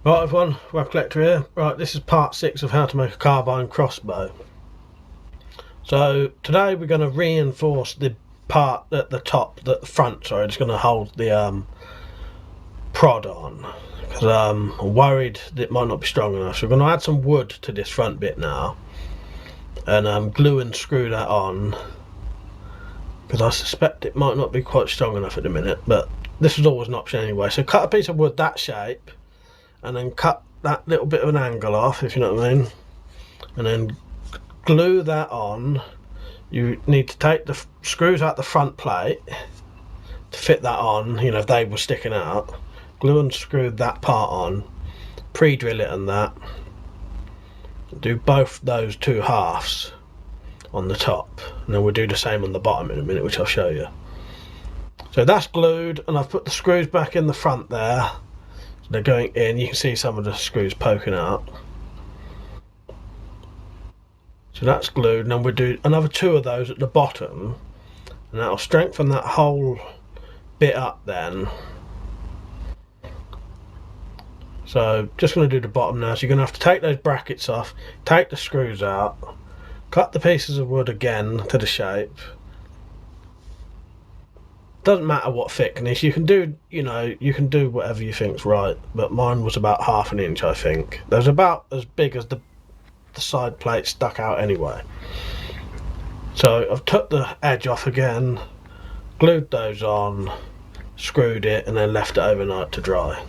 Right everyone, WeaponCollector here. Right, this is part 6 of how to make a carbine crossbow. So today we're going to reinforce the part at the top, the front, sorry, it's going to hold the prod on. Because I'm worried that it might not be strong enough. So we're going to add some wood to this front bit now. And glue and screw that on. Because I suspect it might not be quite strong enough at the minute. But this is always an option anyway. So cut a piece of wood that shape. And then cut that little bit of an angle off, if you know what I mean, and then glue that on. You need to take the screws out the front plate to fit that on, you know, if they were sticking out. Glue and screw that part on, pre-drill it and that. Do both those two halves on the top, and then we'll do the same on the bottom in a minute, which I'll show you. So that's glued, and I've put the screws back in the front there. They're going in, you can see some of the screws poking out. So that's glued, and then we'll do another 2 of those at the bottom, and that'll strengthen that whole bit up then. So just going to do the bottom now, so you're going to have to take those brackets off, take the screws out, cut the pieces of wood again to the shape. Doesn't matter what thickness, you can do, you know, you can do whatever you think's right, but mine was about 1/2 inch, I think. There's about as big as the side plate stuck out anyway. So I've took the edge off again, glued those on, screwed it, and then left it overnight to dry.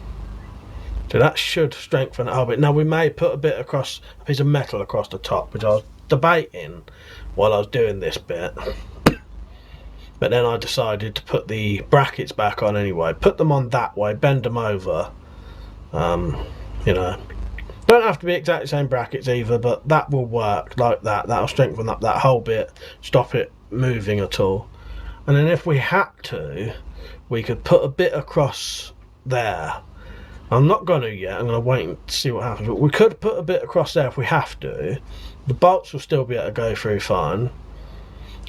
So that should strengthen it a bit. Now we may put a piece of metal across the top, which I was debating while I was doing this bit. But then I decided to put the brackets back on anyway. Put them on that way, bend them over. You know, don't have to be exactly the same brackets either, but that will work like that. That'll strengthen up that whole bit, stop it moving at all. And then if we had to, we could put a bit across there. I'm not going to yet, I'm going to wait and see what happens. But we could put a bit across there if we have to. The bolts will still be able to go through fine.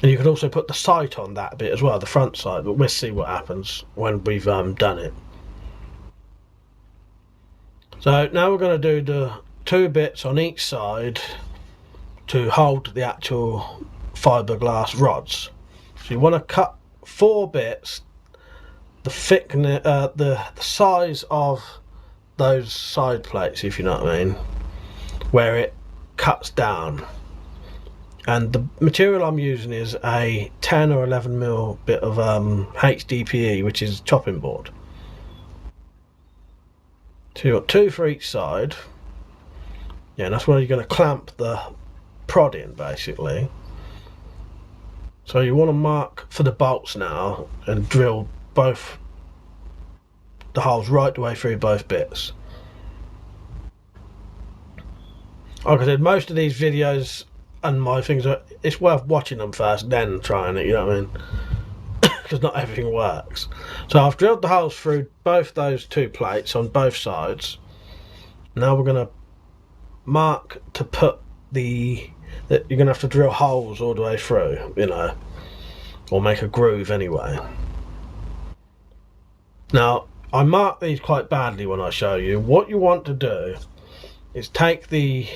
And you could also put the sight on that bit as well, the front sight, but we'll see what happens when we've done it. So now we're going to do the 2 bits on each side to hold the actual fiberglass rods. So you want to cut 4 bits, the thickness, the size of those side plates, if you know what I mean, where it cuts down. And the material I'm using is a 10 or 11mm bit of HDPE, which is chopping board. So you've got 2 for each side. Yeah, and that's where you're going to clamp the prod in, basically. So you want to mark for the bolts now and drill both the holes right the way through both bits. Like I said, most of these videos and my things are, it's worth watching them first, then trying it, you know what I mean? Because not everything works. So I've drilled the holes through both those 2 plates on both sides. Now we're going to mark to put that you're going to have to drill holes all the way through, you know, or make a groove anyway. Now I mark these quite badly when I show you. What you want to do is take the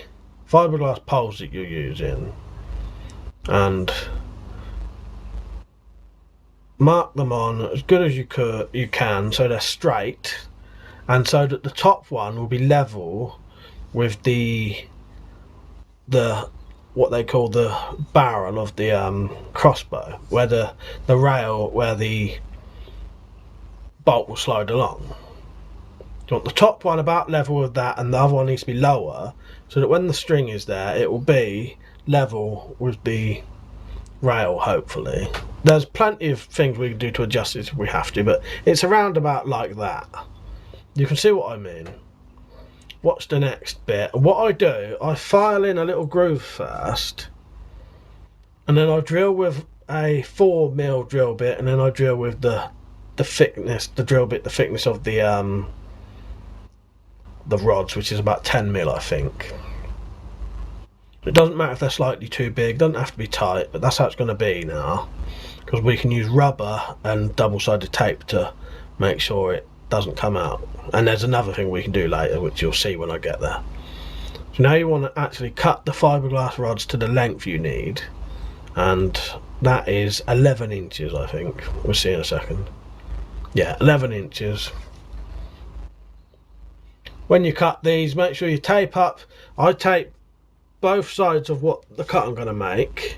fiberglass poles that you're using and mark them on as good as you can so they're straight, and so that the top one will be level with the what they call the barrel of the crossbow, where the rail where the bolt will slide along. You want the top one about level with that, and the other one needs to be lower, so that when the string is there it will be level with the rail, hopefully. There's plenty of things we can do to adjust it if we have to, but it's around about like that. You can see what I mean. What's the next bit? What I do, I file in a little groove first, and then I drill with a 4mm drill bit, and then I drill with the thickness, the drill bit, the thickness of the rods, which is about 10mm, I think. It doesn't matter if they're slightly too big, doesn't have to be tight, but that's how it's going to be now, because we can use rubber and double-sided tape to make sure it doesn't come out. And there's another thing we can do later, which you'll see when I get there. So now you want to actually cut the fiberglass rods to the length you need, and that is 11 inches, I think. We'll see in a second. Yeah, 11 inches. When you cut these, make sure you tape up. I tape both sides of what the cut I'm going to make.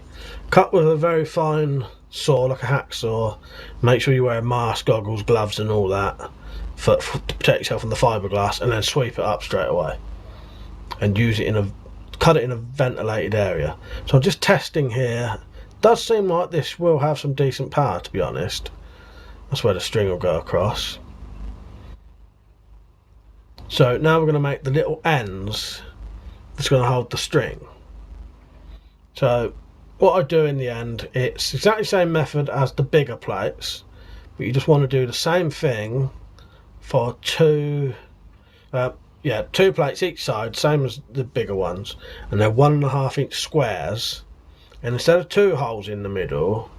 Cut with a very fine saw, like a hacksaw. Make sure you wear a mask, goggles, gloves and all that to protect yourself from the fiberglass, and then sweep it up straight away and use it in a, cut it in a ventilated area. So I'm just testing here. Does seem like this will have some decent power, to be honest. That's where the string will go across. So now we're going to make the little ends that's going to hold the string. So what I do in the end, it's exactly the same method as the bigger plates, but you just want to do the same thing for two plates each side, same as the bigger ones, and they're 1.5 inch squares, and instead of 2 holes in the middle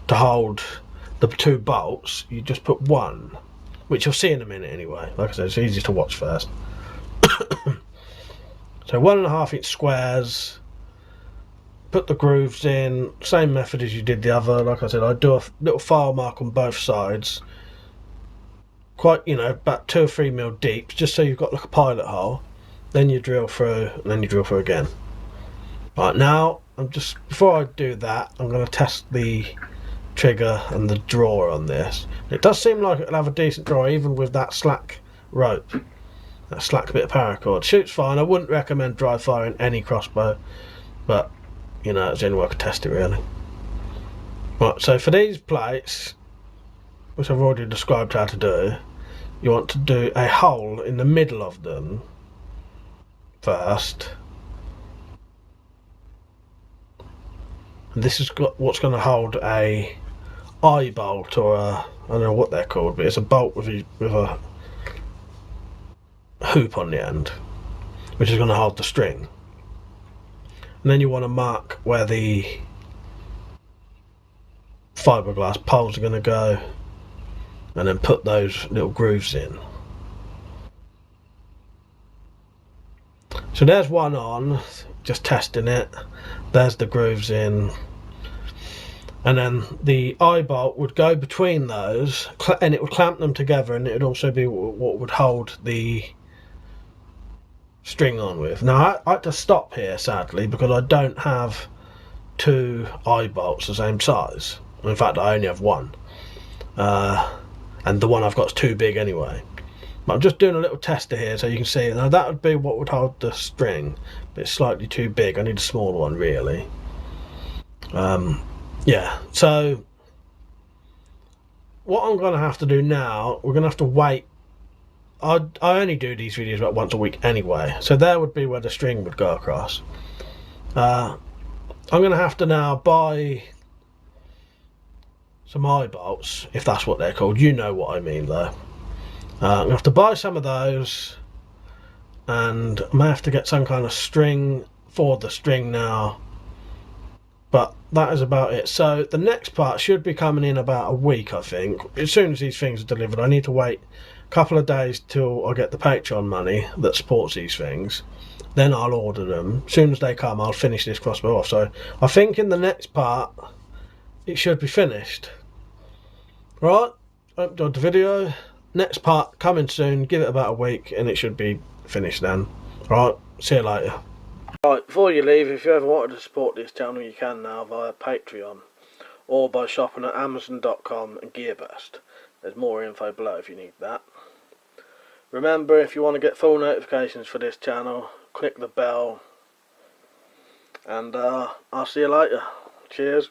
to hold the 2 bolts, you just put 1, which you'll see in a minute anyway. Like I said, it's easy to watch first. So 1.5 inch squares, put the grooves in, same method as you did the other. Like I said, I do a little file mark on both sides, quite, you know, about 2 or 3 mil deep, just so you've got like a pilot hole. Then you drill through, and then you drill through again. Right, now before I do that, I'm going to test the trigger and the drawer on this. It does seem like it'll have a decent drawer, even with that slack rope, that slack bit of paracord. Shoots fine. I wouldn't recommend dry firing any crossbow, but you know, it's the only way I could test it really. Right, so for these plates, which I've already described how to do, you want to do a hole in the middle of them first. And this is what's going to hold a eye bolt, or I don't know what they're called, but it's a bolt with a hoop on the end, which is going to hold the string. And then you want to mark where the fiberglass poles are going to go, and then put those little grooves in. So there's one on, just testing it. There's the grooves in, and then the eye bolt would go between those, and it would clamp them together, and it would also be what would hold the string on with. Now I had to stop here sadly, because I don't have 2 eye bolts the same size. In fact, I only have 1, and the one I've got is too big anyway. But I'm just doing a little tester here so you can see. Now that would be what would hold the string, but it's slightly too big. I need a smaller one really. Yeah, so what I'm going to have to do now, we're going to have to wait. I only do these videos about once a week anyway, so there would be where the string would go across. I'm going to have to now buy some eye bolts, if that's what they're called. You know what I mean though. I'm going to have to buy some of those, and I may have to get some kind of string for the string now, but that is about it. So the next part should be coming in about a week, I think. As soon as these things are delivered, I need to wait couple of days till I get the Patreon money that supports these things. Then I'll order them. As soon as they come, I'll finish this crossbow off. So I think in the next part it should be finished. Right, I hope you enjoyed the video. Next part coming soon. Give it about a week and it should be finished then. Right, see you later. Right, before you leave, if you ever wanted to support this channel, you can now via Patreon or by shopping at Amazon.com and Gearbest. There's more info below if you need that. Remember, if you want to get full notifications for this channel, click the bell, and I'll see you later. Cheers.